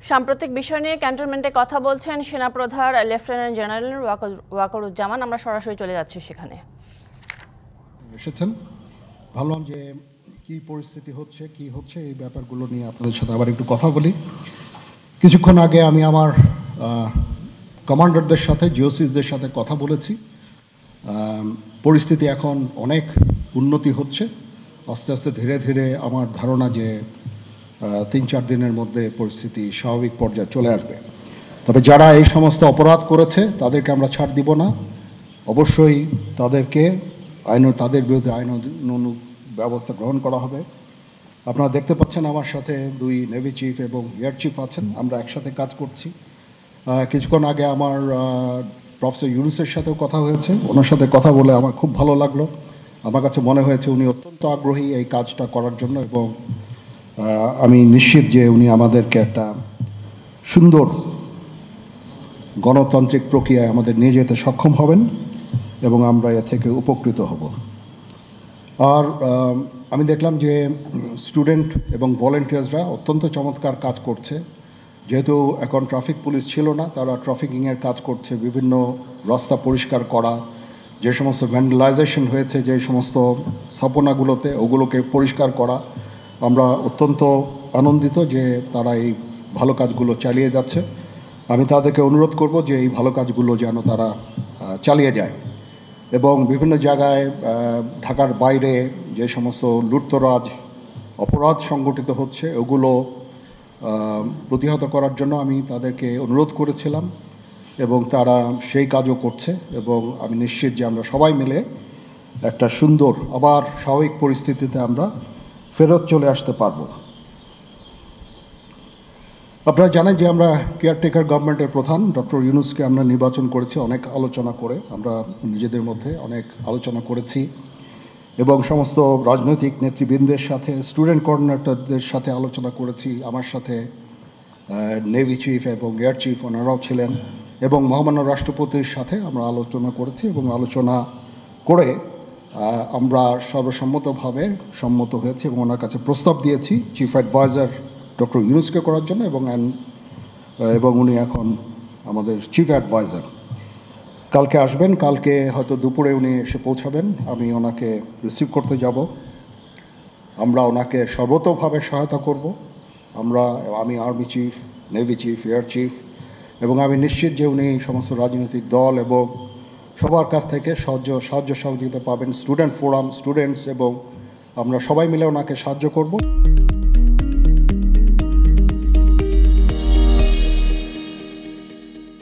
সাম্প্রতিক বিষয় নিয়ে ক্যান্টনমেন্টে কথা বলছেন সেনাপ্রধান লেফটেন্যান্ট জেনারেল ওয়াকারুজ্জামান। আমরা সরাসরি চলে যাচ্ছি সেখানে। এসেছেন, ভাবলাম যে কি পরিস্থিতি হচ্ছে কি হচ্ছে এই ব্যাপারগুলো নিয়ে আপনাদের সাথে আবার একটু কথা বলি। কিছুক্ষণ আগে আমি আমার কমান্ডারদের সাথে জিওসিসদের সাথে কথা বলেছি। পরিস্থিতি এখন অনেক উন্নতি হচ্ছে, আস্তে আস্তে ধীরে ধীরে আমার ধারণা যে ৩-৪ দিনের মধ্যে পরিস্থিতি স্বাভাবিক পর্যায়ে চলে আসবে। তবে যারা এই সমস্ত অপরাধ করেছে তাদেরকে আমরা ছাড় দিব না, অবশ্যই তাদেরকে তাদের বিরুদ্ধে আইনানুগ ব্যবস্থা গ্রহণ করা হবে। আপনারা দেখতে পাচ্ছেন আমার সাথে 2 নেভি চিফ এবং এয়ার চিফ আছেন, আমরা একসাথে কাজ করছি। কিছুক্ষণ আগে আমার প্রফেসর ইউনুসের সাথেও কথা হয়েছে, ওনার সাথে কথা বলে আমার খুব ভালো লাগলো। আমার কাছে মনে হয়েছে উনি অত্যন্ত আগ্রহী এই কাজটা করার জন্য, এবং আমি নিশ্চিত যে উনি আমাদেরকে একটা সুন্দর গণতান্ত্রিক প্রক্রিয়ায় আমাদের নিয়ে যেতে সক্ষম হবেন এবং আমরা এ থেকে উপকৃত হব। আর আমি দেখলাম যে স্টুডেন্ট এবং ভলেন্টিয়ার্সরা অত্যন্ত চমৎকার কাজ করছে। যেহেতু এখন ট্রাফিক পুলিশ ছিল না, তারা ট্রাফিকিংয়ের কাজ করছে, বিভিন্ন রাস্তা পরিষ্কার করা, যে সমস্ত ভ্যান্ডালাইজেশন হয়েছে যে সমস্ত স্থাপনাগুলোতে ওগুলোকে পরিষ্কার করা। আমরা অত্যন্ত আনন্দিত যে তারা এই ভালো কাজগুলো চালিয়ে যাচ্ছে। আমি তাদেরকে অনুরোধ করব যে এই ভালো কাজগুলো যেন তারা চালিয়ে যায় এবং বিভিন্ন জায়গায় ঢাকার বাইরে যে সমস্ত লুটতরাজ অপরাধ সংগঠিত হচ্ছে ওগুলো প্রতিহত করার জন্য আমি তাদেরকে অনুরোধ করেছিলাম এবং তারা সেই কাজও করছে, এবং আমি নিশ্চিত যে আমরা সবাই মিলে একটা সুন্দর আবার স্বাভাবিক পরিস্থিতিতে আমরা ফেরত চলে আসতে পারব। আপনারা জানেন যে আমরা কেয়ারটেকার গভর্নমেন্টের প্রধান ডক্টর ইউনূসকে আমরা নির্বাচন করেছি অনেক আলোচনা করে, আমরা নিজেদের মধ্যে অনেক আলোচনা করেছি এবং সমস্ত রাজনৈতিক নেতৃবৃন্দের সাথে, স্টুডেন্ট কোঅর্ডিনেটরদের সাথে আলোচনা করেছি। আমার সাথে নেভি চিফ এবং এয়ার চিফ ওনারাও ছিলেন, এবং মহামান্য রাষ্ট্রপতির সাথে আমরা আলোচনা করেছি এবং আলোচনা করে আমরা সর্বসম্মতভাবে সম্মত হয়েছি এবং ওনার কাছে প্রস্তাব দিয়েছি চিফ অ্যাডভাইজার ডক্টর ইউনূসকে করার জন্য, এবং উনি এখন আমাদের চিফ অ্যাডভাইজার। কালকে আসবেন, কালকে হয়তো দুপুরে উনি এসে পৌঁছাবেন, আমি ওনাকে রিসিভ করতে যাব। আমরা ওনাকে সর্বতোভাবে সহায়তা করব। আমি army chief, navy chief, air chief, এবং আমি নিশ্চিত যে উনি সমস্ত রাজনৈতিক দল এবং সবার কাছ থেকে সাহায্য সহযোগিতা পাবেন, স্টুডেন্ট ফোরাম, স্টুডেন্টস, এবং আমরা সবাই মিলে ওনাকে সাহায্য করব।